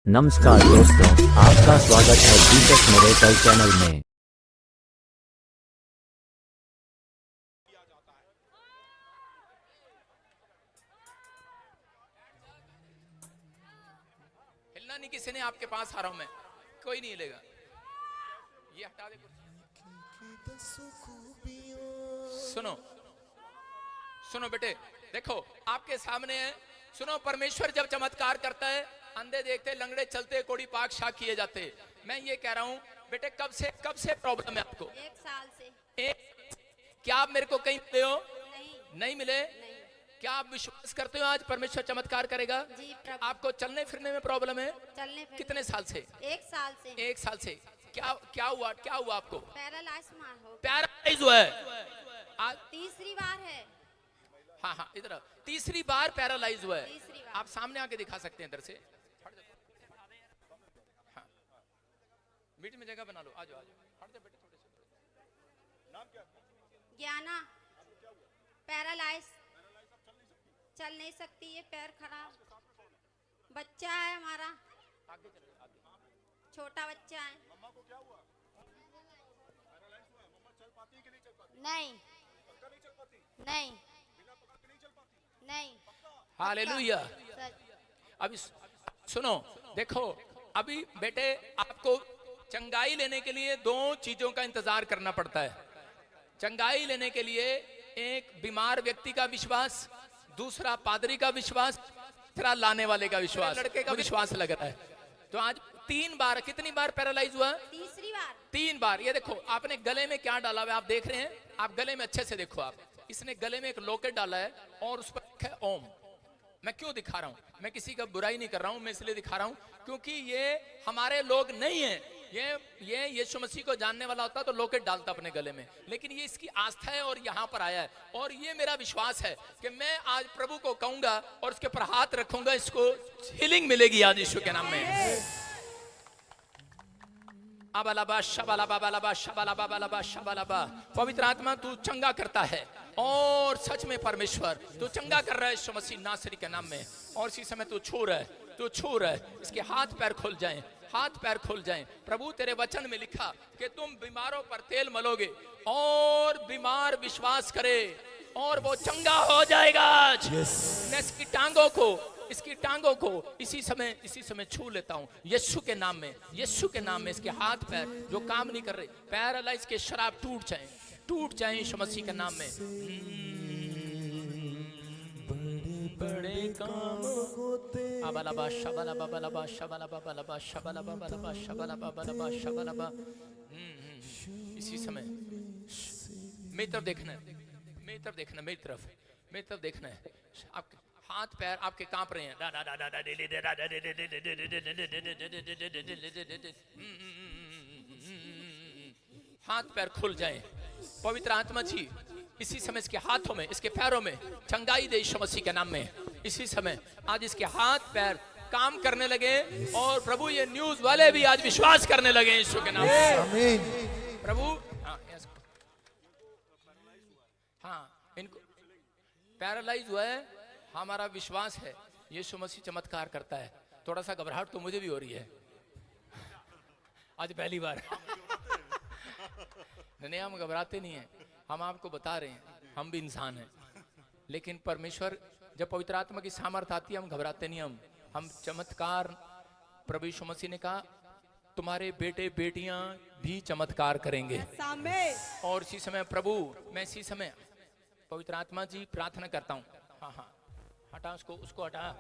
नमस्कार दोस्तों, आपका स्वागत है जीसस मिरेकल चैनल में। हिलना नहीं किसी ने, आपके पास आ रहा हूं मैं, कोई नहीं हिलेगा। ये हटा दे। सुनो सुनो बेटे, देखो आपके सामने है। सुनो, परमेश्वर जब चमत्कार करता है, अंधे देखते, लंगड़े चलते, कोड़ी पाक शाक किए जाते। मैं ये कह रहा हूं बेटे, कब से प्रॉब्लम है आपको? 1 साल से। क्या आप मेरे को कहीं मिले हो? नहीं मिले। नहीं। क्या आप विश्वास करते हो आज परमेश्वर चमत्कार करेगा? जी प्रभु। आपको चलने फिरने में प्रॉब्लम है? चलने फिरने। कितने साल से? 1 साल से। 1 साल से। क्या हुआ आपको? पैरालाइज मार हो। पैरालाइज हुआ है आज? तीसरी बार है। हाँ इधर तीसरी बार पैरालाइज हुआ है। तीसरी बार। आप सामने आके दिखा सकते हैं इधर से। हाँ, बीच में जगह बना लो। आ जाओ हट जाओ बेटे थोड़े से। नाम क्या? ज्ञाना। पैरालाइज, चल नहीं सकती, ये पैर खराब। बच्चा है हमारा, आगे चलो, आगे। छोटा बच्चा है। मम्मा को क्या हुआ? पैरालाइज हुआ है। मम्मा चल पाती है कि नहीं चल पाती? नहीं। पक्का नहीं चल पाती? नहीं। बिना पकड़ के नहीं चल पाती? नहीं। हालेलुया। सच। अभी सुनो, देखो अभी बेटे, आपको चंगाई लेने के लिए 2 चीजों का इंतजार करना पड़ता है। चंगाई लेने के लिए एक बीमार व्यक्ति का विश्वास, दूसरा पादरी का विश्वास, तीसरा लाने वाले का विश्वास, लड़के का विश्वास लग रहा है। तो आज 3 बार, कितनी बार पैरालाइज हुआ? तीसरी बार। 3 बार। ये देखो आपने गले में क्या डाला हुआ है, आप देख रहे हैं? आप गले में अच्छे से देखो। आप इसने गले में एक लॉकेट डाला है और उस पर लिखा है ओम। मैं क्यों दिखा रहा हूं? मैं किसी का बुराई नहीं कर रहा हूं, मैं इसलिए दिखा रहा हूं क्योंकि ये हमारे लोग नहीं है। ये यीशु मसीह को जानने वाला होता तो लॉकेट डालता अपने गले में, लेकिन ये इसकी आस्था है और यहाँ पर आया है। और ये मेरा विश्वास है कि मैं आज प्रभु को कहूंगा और उसके पर हाथ रखूंगा, इसको हीलिंग मिलेगी आज यीशु के नाम में। अबलाबा शबलाबा बलाबा शबलाबा बलाबा शबलाबा। पवित्र आत्मा तू चंगा करता है और सच में परमेश्वर तू चंगा कर रहा है यीशु मसीह नासरी के नाम में। और इसी समय तू छू रहा है, इसके हाथ पैर खुल जाएं, हाथ पैर खुल जाएं। प्रभु तेरे वचन में लिखा कि तुम बीमारों पर तेल मलोगे और बीमार विश्वास करे और वो चंगा हो जाएगा आज। मैं इसकी टांगों को इसी समय छू लेता हूं यीशु के नाम में, यीशु के नाम में। इसके हाथ पैर जो काम नहीं कर रहे, पैरालाइज के शराब टूट जाएं यीशु मसीह के नाम में। बड़े काम होते अबलाबा शबलाबा बलाबा शबलाबा बलाबा शबलाबा बलाबा शबलाबा बलाबा शबलाबा। इसी समय मेरी तरफ देखना है, मेरी तरफ देखना है। आपके हाथ पैर आपके कांप रहे हैं। हाथ पैर खुल जाएं। पवित्र आत्मा जी इसी समय इसके हाथों में, इसके पैरों में चंगाई दे यीशु मसीह के नाम में। इसी समय आज इसके हाथ पैर काम करने लगे और प्रभु ये न्यूज़ वाले भी आज विश्वास करने लगे यीशु के नाम में। आमीन। प्रभु हाँ, इनको पैरालाइज हुआ है। हमारा विश्वास है यीशु मसीह चमत्कार करता है। थोड़ा सा घबराहट तो मुझे भी हो रही है आज पहली बार। नहीं, हम घबराते नहीं हैं, हम आपको बता रहे हैं हम भी इंसान हैं। लेकिन परमेश्वर जब पवित्र आत्मा की सामर्थ आती है, हम घबराते नहीं। हम चमत्कार, प्रभु यीशु मसीह ने कहा तुम्हारे बेटे बेटियां भी चमत्कार करेंगे। और इसी समय प्रभु, मैं इसी समय पवित्र आत्मा जी प्रार्थना करता हूँ। हाँ हटा उसको हटा।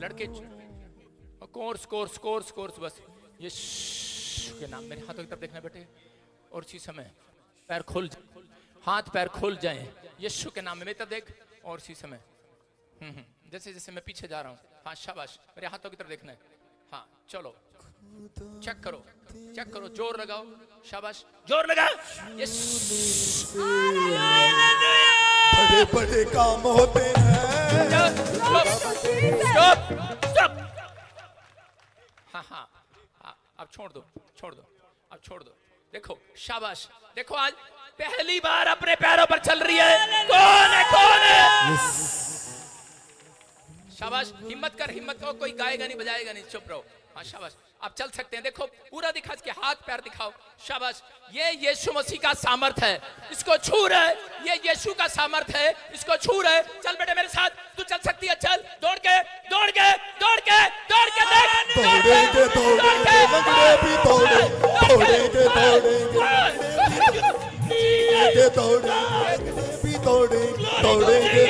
लड़के कोर्स बस यीशु के नाम। मेरे हाथों की तरफ देखना बेटे। और इसी समय पैर हाथ पैर खुल जाएं यीशु के नाम में। मेरी तरफ देख। और इसी समय जैसे मैं पीछे जा रहा हूँ। हाँ शाबाश, मेरे हाथों की तरफ देखना है। हाँ चलो, चेक करो, जोर लगाओ। शाबाश, जोर लगा। बड़े काम होते हैं। स्टॉप। हाँ अब छोड़ दो। देखो शाबाश, देखो आज पहली बार अपने पैरों पर चल रही है। कौन है? मत कहो कोई गाएगा नहीं बजाएगा नहीं, चुप रहो। हाँ शाबाश, आप चल सकते हैं। देखो पूरा दिखा, इसके हाथ पैर दिखाओ। शाबाश, ये यीशु मसीह का सामर्थ है, इसको छू रहे। ये यीशु का सामर्थ है, इसको छू रहे। चल बेटे मेरे साथ, तू चल सकती है, चल दौड़ के दौड़ के दौड़ के दौड़ के देख, दौड़ेंगे दौड़ेंगे लंगड़े भी दौड़ेंगे दौड़ेंगे दौड़ेंगे भी दौड़ेंगे दौड़ेंगे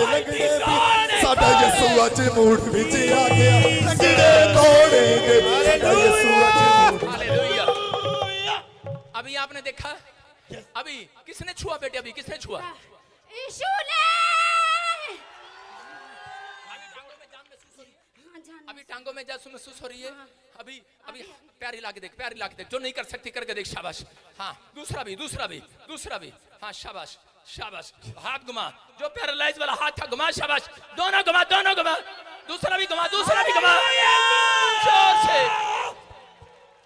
लंगड़े भी। साडा यीशु अज मूड विच आ गया, लंगड़े दौड़ेंगे साडा यीशु अज मूड। हालेलुया। अभी आपने देखा, अभी किसने छुआ बेटे, अभी किसने छुआ? यीशु ने। अभी टांगों में जासूस महसूस हो रही है। अभी अभी पैर हिला के देख, पैर हिला के देख, जो नहीं कर सकती करके देख। शाबाश, हाँ दूसरा भी दूसरा भी दूसरा भी, हाँ शाबाश शाबाश। हाथ घुमा, जो पैरालाइज वाला हाथ था घुमा, शाबाश। दोनों घुमा, दोनों घुमा, दूसरा भी घुमा, दूसरा भी घुमा, जोर से।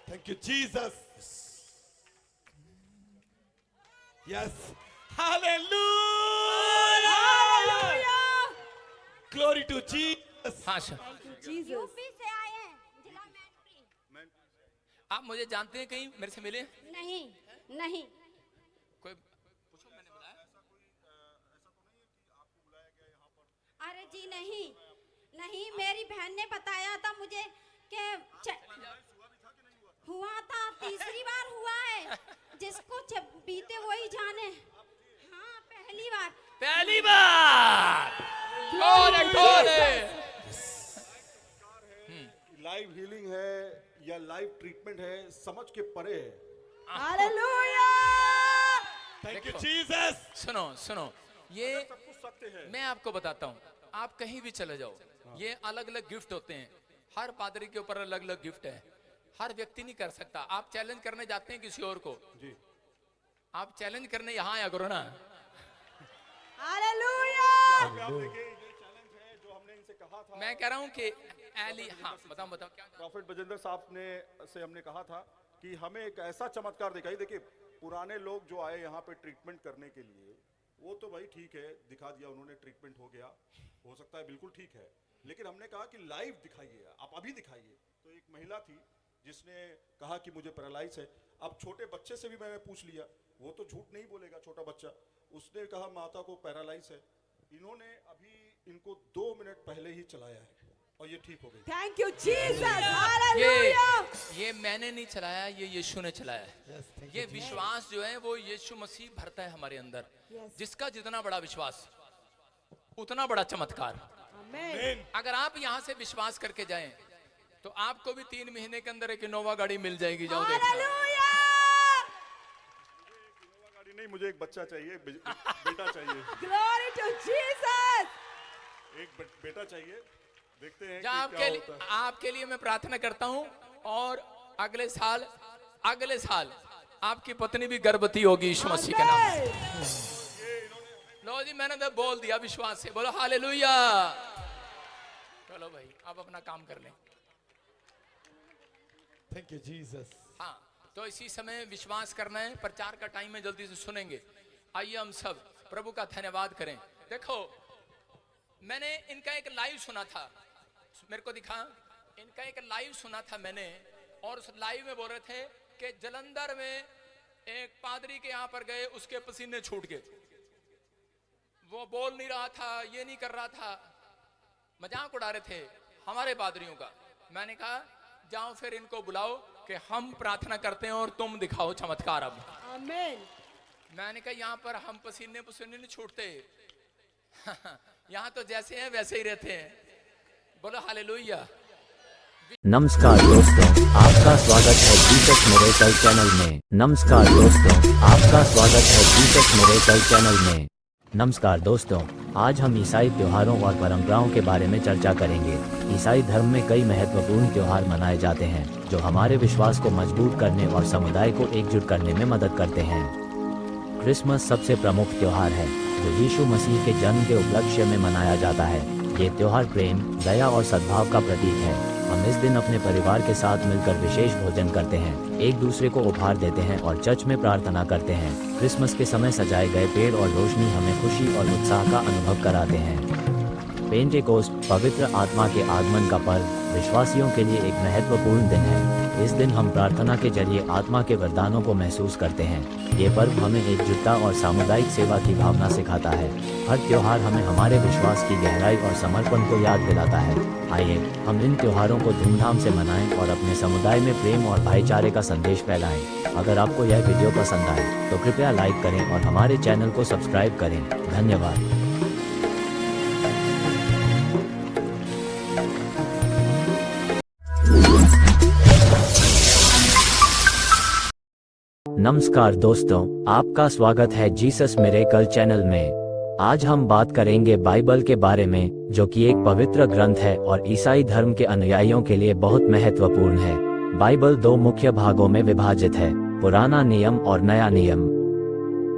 Thank you Jesus. Yes, hallelujah. Glory to Jesus. हाँ यूपी से आए हैं, जिला मैनपुरी। आप मुझे जानते हैं, कहीं मेरे से मिले? नहीं नहीं। कोई पूछो, मैंने बुलाया? अरे जी नहीं नहीं, मेरी बहन ने बताया था मुझे कि हुआ था, तीसरी बार हुआ है। जिसको बीते वही जाने। हाँ पहली बार। पहली बार। कौन है, कौन है? लाइव हीलिंग है या लाइव ट्रीटमेंट है, समझ के परे है। हालेलुया। Thank you Jesus. सुनो सुनो, ये सब कुछ सत्य है। मैं आपको बताता हूँ, आप कहीं भी चले जाओ, ये अलग अलग गिफ्ट होते हैं। हर पादरी के ऊपर अलग अलग गिफ्ट है, हर व्यक्ति नहीं कर सकता। आप चैलेंज करने जाते हैं किसी और को जी, आप चैलेंज करने यहाँ आया करो ना। हालेलुया। आप देखिए, ये चैलेंज है जो हमने इनसे कहा था। मैं कह रहा हूँ कि एली, हाँ बताओ बताओ क्या? प्रॉफिट बजेंद्र साहब ने से हमने कहा था कि हमें एक ऐसा चमत्कार दिखाई। देखिए पुराने लोग जो आए यहाँ पे ट्रीटमेंट करने के लिए, वो तो भाई ठीक है, दिखा दिया उन्होंने, ट्रीटमेंट हो गया, हो सकता है बिल्कुल ठीक है। लेकिन हमने कहा कि लाइव दिखाइए, आप अभी दिखाइए। तो एक महिला थी जिसने कहा कि मुझे पैरालाइज है। अब छोटे बच्चे से भी मैंने पूछ लिया, वो तो झूठ नहीं बोलेगा, छोटा बच्चा, उसने कहा माता को पैरालाइज है। इन्होंने अभी इनको 2 मिनट पहले ही चलाया है और ये ठीक हो गई। Thank you Jesus. हालेलुया। ये मैंने नहीं चलाया, ये यीशु ने चलाया है। ये विश्वास जो है वो यीशु मसीह भरता है हमारे अंदर। जिसका जितना बड़ा विश्वास उतना बड़ा चमत्कार। अगर आप यहाँ से विश्वास करके जाएं तो आपको भी 3 महीने के अंदर एक इनोवा गाड़ी मिल जाएगी। जाओ देखना। इनोवा गाड़ी नहीं, मुझे एक बच्चा चाहिए, बेटा चाहिए। Glory to Jesus. एक बेटा चाहिए, देखते हैं क्या कि क्या होता है। आपके लिए मैं प्रार्थना करता हूँ, और अगले साल आपकी पत्नी भी गर्भवती होगी यीशु मसीह के नाम में। लो जी, मैंने तो बोल दिया विश्वास से, बोलो हालेलुया। चलो भाई, अब अपना काम कर लें। Thank you Jesus. हाँ, तो इसी समय विश्वास करना है। प्रचार का टाइम है, जल्दी से सुनेंगे। आइए हम सब प्रभु का धन्यवाद करें। देखो, मैंने इनका एक लाइव सुना था, मेरे को दिखा, इनका एक लाइव सुना था मैंने, और उस लाइव में बोल रहे थे कि जलंधर में एक पादरी के यहाँ पर गए, उसके पसीने छूट गए, वो बोल नहीं रहा था, ये नहीं कर रहा था, मजाक उड़ा रहे थे हमारे पादरियों का। मैंने कहा जाओ फिर इनको बुलाओ कि हम प्रार्थना करते हैं और तुम दिखाओ चमत्कार। अब आमीन। मैंने कहा यहाँ पर हम पसीने नहीं छूटते, यहाँ तो जैसे हैं वैसे ही रहते हैं। बोलो हालेलुया। नमस्कार दोस्तों, आपका स्वागत है जीसस मिरेकल चैनल में। नमस्कार दोस्तों, आपका स्वागत है जीसस मिरेकल चैनल में। नमस्कार दोस्तों, आज हम ईसाई त्योहारों और परंपराओं के बारे में चर्चा करेंगे। ईसाई धर्म में कई महत्वपूर्ण त्योहार मनाए जाते हैं जो हमारे विश्वास को मजबूत करने और समुदाय को एकजुट करने में मदद करते हैं। क्रिसमस सबसे प्रमुख त्योहार है जो यीशु मसीह के जन्म के उपलक्ष्य में मनाया जाता है। ये त्योहार प्रेम, दया और सद्भाव का प्रतीक है। हम इस दिन अपने परिवार के साथ मिलकर विशेष भोजन करते हैं, एक दूसरे को उपहार देते हैं और चर्च में प्रार्थना करते हैं। क्रिसमस के समय सजाए गए पेड़ और रोशनी हमें खुशी और उत्साह का अनुभव कराते हैं। पेंटेकोस्ट पवित्र आत्मा के आगमन का पर्व विश्वासियों के लिए एक महत्वपूर्ण दिन है। इस दिन हम प्रार्थना के जरिए आत्मा के वरदानों को महसूस करते हैं। ये पर्व हमें एकजुटता और सामुदायिक सेवा की भावना सिखाता है। हर त्योहार हमें हमारे विश्वास की गहराई और समर्पण को याद दिलाता है। आइए हम इन त्योहारों को धूमधाम से मनाएं और अपने समुदाय में प्रेम और भाईचारे का संदेश फैलाएं। अगर आपको यह वीडियो पसंद आए तो कृपया लाइक करें और हमारे चैनल को सब्सक्राइब करें। धन्यवाद। नमस्कार दोस्तों, आपका स्वागत है जीसस मिरेकल चैनल में। आज हम बात करेंगे बाइबल के बारे में, जो कि एक पवित्र ग्रंथ है और ईसाई धर्म के अनुयायियों के लिए बहुत महत्वपूर्ण है। बाइबल दो मुख्य भागों में विभाजित है, पुराना नियम और नया नियम।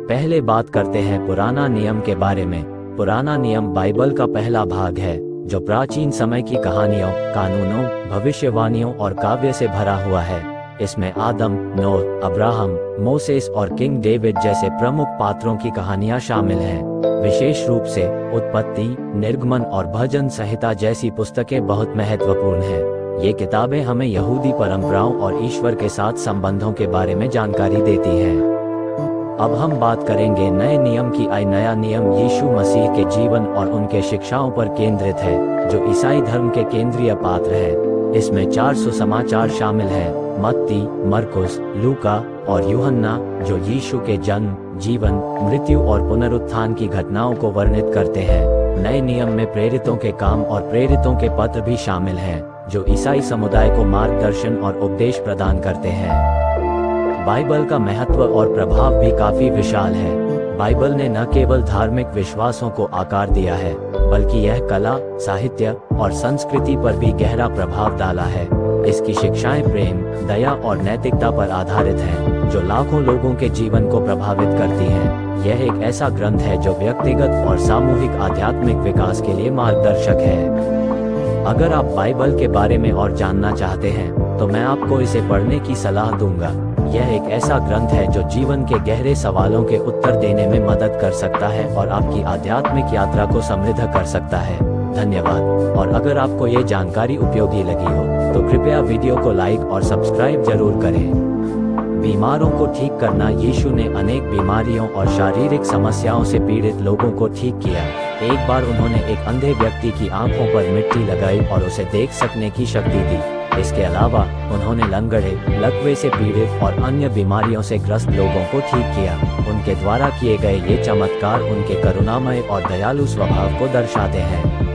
पहले बात करते हैं पुराना नियम के बारे में। पुराना नियम बाइबल का पहला भाग है, जो प्राचीन समय की कहानियों, कानूनों, भविष्यवाणियों और काव्य से भरा हुआ है। इसमें आदम, नूह, अब्राहम, मोसेस और किंग डेविड जैसे प्रमुख पात्रों की कहानियां शामिल हैं। विशेष रूप से उत्पत्ति, निर्गमन और भजन संहिता जैसी पुस्तकें बहुत महत्वपूर्ण हैं। ये किताबें हमें यहूदी परंपराओं और ईश्वर के साथ संबंधों के बारे में जानकारी देती हैं। अब हम बात करेंगे नए नियम की। नया नियम यीशु मसीह के जीवन और उनके शिक्षाओं पर केंद्रित है, जो ईसाई धर्म के केंद्रीय पात्र है। इसमें 4 सुसमाचार शामिल हैं, मत्ती, मरकुस, लूका और यूहन्ना, जो यीशु के जन्म, जीवन, मृत्यु और पुनरुत्थान की घटनाओं को वर्णित करते हैं। नए नियम में प्रेरितों के काम और प्रेरितों के पत्र भी शामिल हैं, जो ईसाई समुदाय को मार्गदर्शन और उपदेश प्रदान करते हैं। बाइबल का महत्व और प्रभाव भी काफी विशाल है। बाइबल ने न केवल धार्मिक विश्वासों को आकार दिया है, बल्कि यह कला, साहित्य और संस्कृति पर भी गहरा प्रभाव डाला है। इसकी शिक्षाएं प्रेम, दया और नैतिकता पर आधारित हैं, जो लाखों लोगों के जीवन को प्रभावित करती हैं। यह एक ऐसा ग्रंथ है जो व्यक्तिगत और सामूहिक आध्यात्मिक विकास के लिए मार्गदर्शक है। अगर आप बाइबल के बारे में और जानना चाहते हैं, तो मैं आपको इसे पढ़ने की सलाह दूंगा। यह एक ऐसा ग्रंथ है जो जीवन के गहरे सवालों के उत्तर देने में मदद कर सकता है और आपकी आध्यात्मिक यात्रा को समृद्ध कर सकता है। धन्यवाद। और अगर आपको ये जानकारी उपयोगी लगी हो, तो कृपया वीडियो को लाइक और सब्सक्राइब जरूर करें। बीमारों को ठीक करना। यीशु ने अनेक बीमारियों और शारीरिक समस्याओं से पीड़ित लोगों को ठीक किया। एक बार उन्होंने एक अंधे व्यक्ति की आंखों पर मिट्टी लगाई और उसे देख सकने की शक्ति दी। इसके अलावा उन्होंने लंगड़े, लकवे से पीड़ित और अन्य बीमारियों से ग्रस्त लोगों को ठीक किया। उनके द्वारा किए गए ये चमत्कार उनके करुणामय और दयालु स्वभाव को दर्शाते हैं।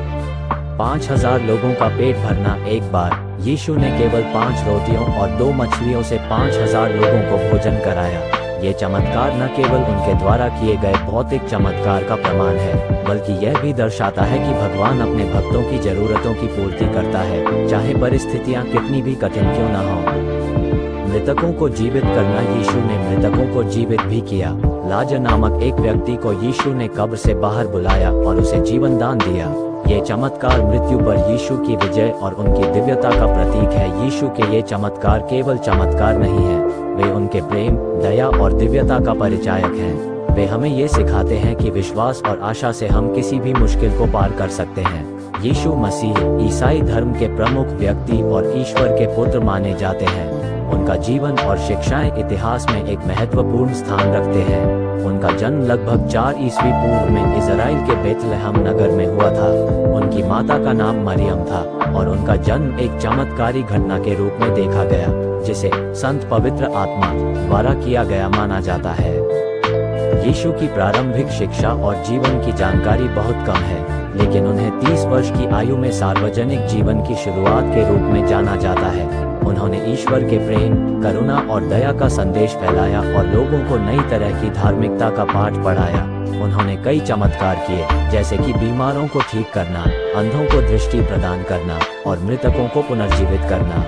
5000 लोगों का पेट भरना। एक बार यीशु ने केवल 5 रोटियों और 2 मछलियों से 5000 लोगों को भोजन कराया। ये चमत्कार न केवल उनके द्वारा किए गए भौतिक चमत्कार का प्रमाण है, बल्कि यह भी दर्शाता है कि भगवान अपने भक्तों की जरूरतों की पूर्ति करता है, चाहे परिस्थितियां कितनी भी कठिन क्यों न हों। मृतकों को जीवित करना। यीशु ने मृतकों को जीवित भी किया। लाजर नामक एक व्यक्ति को यीशु ने कब्र से बाहर बुलाया और उसे जीवन दान दिया। ये चमत्कार मृत्यु पर यीशु की विजय और उनकी दिव्यता का प्रतीक है। यीशु के ये चमत्कार केवल चमत्कार नहीं है, वे उनके प्रेम, दया और दिव्यता का परिचायक हैं। वे हमें ये सिखाते हैं कि विश्वास और आशा से हम किसी भी मुश्किल को पार कर सकते हैं। यीशु मसीह ईसाई धर्म के प्रमुख व्यक्ति और ईश्वर के पुत्र माने जाते हैं। उनका जीवन और शिक्षाएं इतिहास में एक महत्वपूर्ण स्थान रखते हैं। उनका जन्म लगभग 4 ईस्वी पूर्व में इजराइल के बेथलेहम नगर में हुआ था। उनकी माता का नाम मरियम था और उनका जन्म एक चमत्कारी घटना के रूप में देखा गया, जिसे संत पवित्र आत्मा द्वारा किया गया माना जाता है। यीशु की प्रारंभिक शिक्षा और जीवन की जानकारी बहुत कम है, लेकिन उन्हें 30 वर्ष की आयु में सार्वजनिक जीवन की शुरुआत के रूप में जाना जाता है। उन्होंने ईश्वर के प्रेम, करुणा और दया का संदेश फैलाया और लोगों को नई तरह की धार्मिकता का पाठ पढ़ाया। उन्होंने कई चमत्कार किए, जैसे कि बीमारों को ठीक करना, अंधों को दृष्टि प्रदान करना और मृतकों को पुनर्जीवित करना।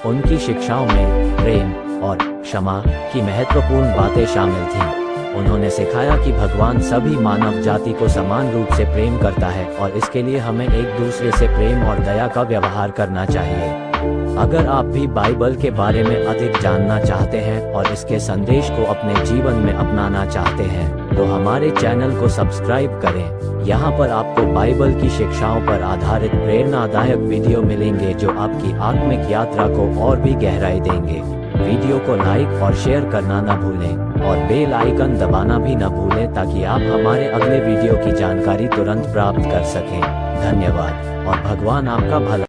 उनकी शिक्षाओं में प्रेम और क्षमा की महत्वपूर्ण बातें शामिल थीं। उन्होंने सिखाया कि भगवान सभी मानव जाति को समान रूप से प्रेम करता है और इसके लिए हमें एक दूसरे से प्रेम और दया का व्यवहार करना चाहिए। अगर आप भी बाइबल के बारे में अधिक जानना चाहते हैं और इसके संदेश को अपने जीवन में अपनाना चाहते हैं, तो हमारे चैनल को सब्सक्राइब करें। यहाँ पर आपको बाइबल की शिक्षाओं पर आधारित प्रेरणादायक वीडियो मिलेंगे जो आपकी आत्मिक यात्रा को और भी गहराई देंगे। वीडियो को लाइक और शेयर करना न भूलें और बेल आइकन दबाना भी न भूलें ताकि आप हमारे अगले वीडियो की जानकारी तुरंत प्राप्त कर सकें। धन्यवाद और भगवान आपका भला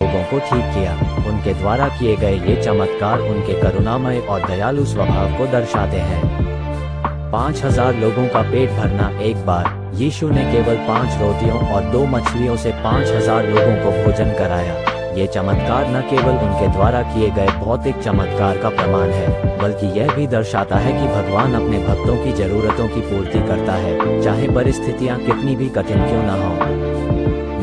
लोगों को ठीक किया। उनके द्वारा किए गए ये चमत्कार उनके करुणामय और दयालु स्वभाव को दर्शाते हैं। 5000 लोगों का पेट भरना। एक बार यीशु ने केवल 5 रोटियों और 2 मछलियों से 5000 लोगों को भोजन कराया। ये चमत्कार न केवल उनके द्वारा किए गए भौतिक चमत्कार का प्रमाण है, बल्कि यह भी दर्शाता है कि भगवान अपने भक्तों की जरूरतों की पूर्ति करता है, चाहे परिस्थितियां कितनी भी कठिन क्यों न हो।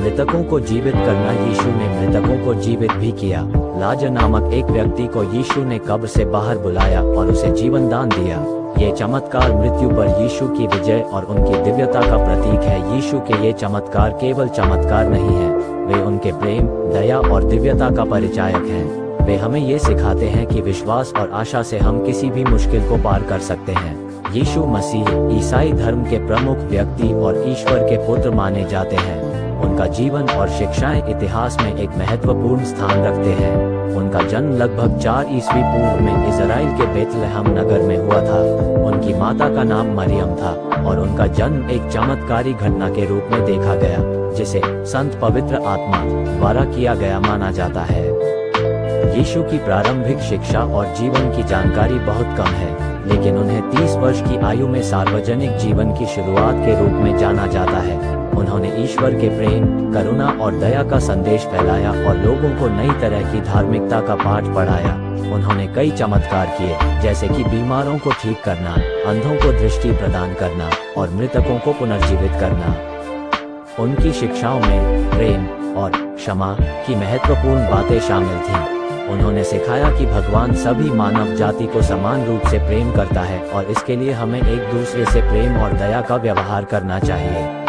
मृतकों को जीवित करना। यीशु ने मृतकों को जीवित भी किया। लाजर नामक एक व्यक्ति को यीशु ने कब्र से बाहर बुलाया और उसे जीवन दान दिया। ये चमत्कार मृत्यु पर यीशु की विजय और उनकी दिव्यता का प्रतीक है। यीशु के ये चमत्कार केवल चमत्कार नहीं है, वे उनके प्रेम, दया और दिव्यता का परिचायक हैं। वे हमें ये सिखाते हैं कि विश्वास और आशा से हम किसी भी मुश्किल को पार कर सकते हैं। यीशु मसीह ईसाई धर्म के प्रमुख व्यक्ति और ईश्वर के पुत्र माने जाते हैं। उनका जीवन और शिक्षाएं इतिहास में एक महत्वपूर्ण स्थान रखते हैं। उनका जन्म लगभग 4 ईस्वी पूर्व में इजराइल के बेथलेहम नगर में हुआ था। उनकी माता का नाम मरियम था और उनका जन्म एक चमत्कारी घटना के रूप में देखा गया, जिसे संत पवित्र आत्मा द्वारा किया गया माना जाता है। यीशु की प्रारंभिक शिक्षा और जीवन की जानकारी बहुत कम है, लेकिन उन्हें 30 वर्ष की आयु में सार्वजनिक जीवन की शुरुआत के रूप में जाना जाता है। उन्होंने ईश्वर के प्रेम, करुणा और दया का संदेश फैलाया और लोगों को नई तरह की धार्मिकता का पाठ पढ़ाया। उन्होंने कई चमत्कार किए, जैसे कि बीमारों को ठीक करना, अंधों को दृष्टि प्रदान करना और मृतकों को पुनर्जीवित करना। उनकी शिक्षाओं में प्रेम और क्षमा की महत्वपूर्ण बातें शामिल थीं। उन्होंने सिखाया कि भगवान सभी मानव जाति को समान रूप से प्रेम करता है और इसके लिए हमें एक दूसरे से प्रेम और दया का व्यवहार करना चाहिए।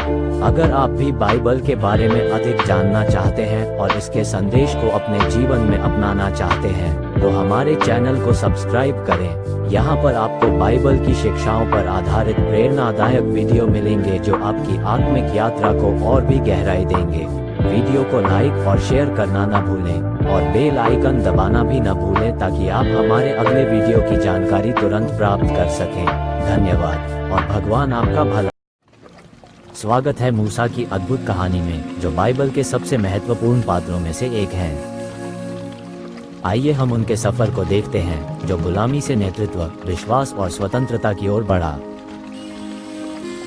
अगर आप भी बाइबल के बारे में अधिक जानना चाहते हैं और इसके संदेश को अपने जीवन में अपनाना चाहते हैं, तो हमारे चैनल को सब्सक्राइब करें। यहाँ पर आपको बाइबल की शिक्षाओं पर आधारित प्रेरणादायक वीडियो मिलेंगे जो आपकी आत्मिक यात्रा को और भी गहराई देंगे। वीडियो को लाइक और शेयर करना न भूलें और बेल आइकन दबाना भी न भूलें ताकि आप हमारे अगले वीडियो की जानकारी तुरंत प्राप्त कर सकें। धन्यवाद और भगवान आपका भला। स्वागत है मूसा की अद्भुत कहानी में, जो बाइबल के सबसे महत्वपूर्ण पात्रों में से एक है। आइए हम उनके सफर को देखते हैं, जो गुलामी से नेतृत्व, विश्वास और स्वतंत्रता की ओर बढ़ा।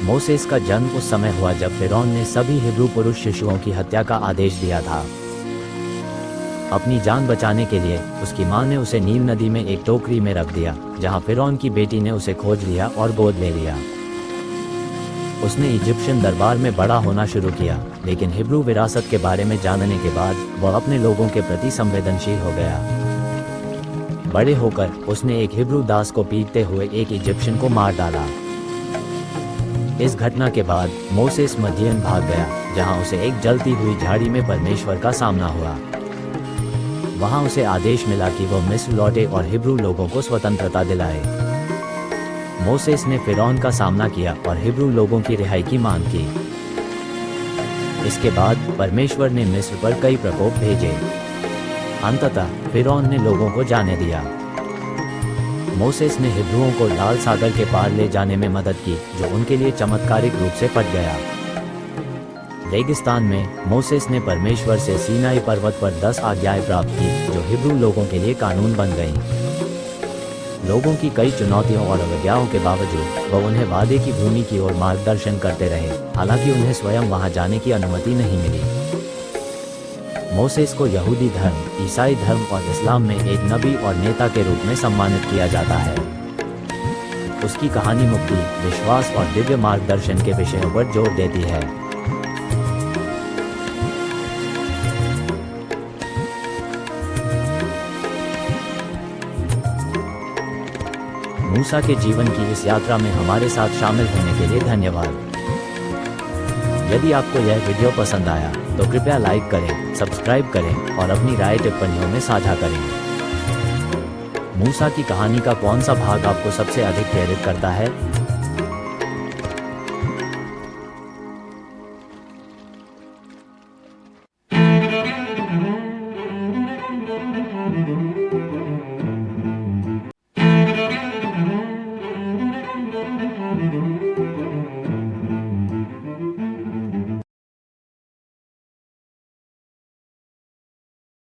मोसेस का जन्म उस समय हुआ जब फिरौन ने सभी हिब्रू पुरुष शिशुओं की हत्या का आदेश दिया था। अपनी जान बचाने के लिए उसकी मां ने उसे नील नदी में एक टोकरी में रख दिया, जहां फिरौन की बेटी ने उसे खोज लिया और गोद ले लिया। उसने इजिप्शियन दरबार में बड़ा होना शुरू किया, लेकिन हिब्रू विरासत के बारे में जानने के बाद वह अपने लोगों के प्रति संवेदनशील हो गया। बड़े होकर उसने एक हिब्रू दास को पीटते हुए एक इजिप्शियन को मार डाला। इस घटना के बाद मोसेस मदियन भाग गया, जहां उसे एक जलती हुई झाड़ी में परमेश्वर का सामना हुआ। वहां उसे आदेश मिला कि वह मिस्र लौटे और हिब्रू लोगों को स्वतंत्रता दिलाए। मोसेस ने फिरौन का सामना किया और हिब्रू लोगों की रिहाई की मांग की। इसके बाद परमेश्वर ने मिस्र पर कई प्रकोप भेजे। अंततः फिरौन ने लोगों को जाने दिया। मोसेस ने हिब्रुओं को लाल सागर के पार ले जाने में मदद की, जो उनके लिए चमत्कारिक रूप से पट गया। रेगिस्तान में मोसेस ने परमेश्वर से सीनाई पर्वत पर 10 आज्ञाएं प्राप्त की, जो हिब्रू लोगों के लिए कानून बन गईं। लोगों की कई चुनौतियों और अवज्ञाओं के बावजूद वह उन्हें वादे की भूमि की ओर मार्गदर्शन करते रहे, हालांकि उन्हें स्वयं वहां जाने की अनुमति नहीं मिली। मोसेस को यहूदी धर्म, ईसाई धर्म और इस्लाम में एक नबी और नेता के रूप में सम्मानित किया जाता है। उसकी कहानी मुक्ति, विश्वास और दिव्य मार्गदर्शन के विषयों पर जोर देती है। मूसा के जीवन की इस यात्रा में हमारे साथ शामिल होने के लिए धन्यवाद। यदि आपको यह वीडियो पसंद आया तो कृपया लाइक करें, सब्सक्राइब करें और अपनी राय टिप्पणियों में साझा करें। मूसा की कहानी का कौन सा भाग आपको सबसे अधिक प्रेरित करता है?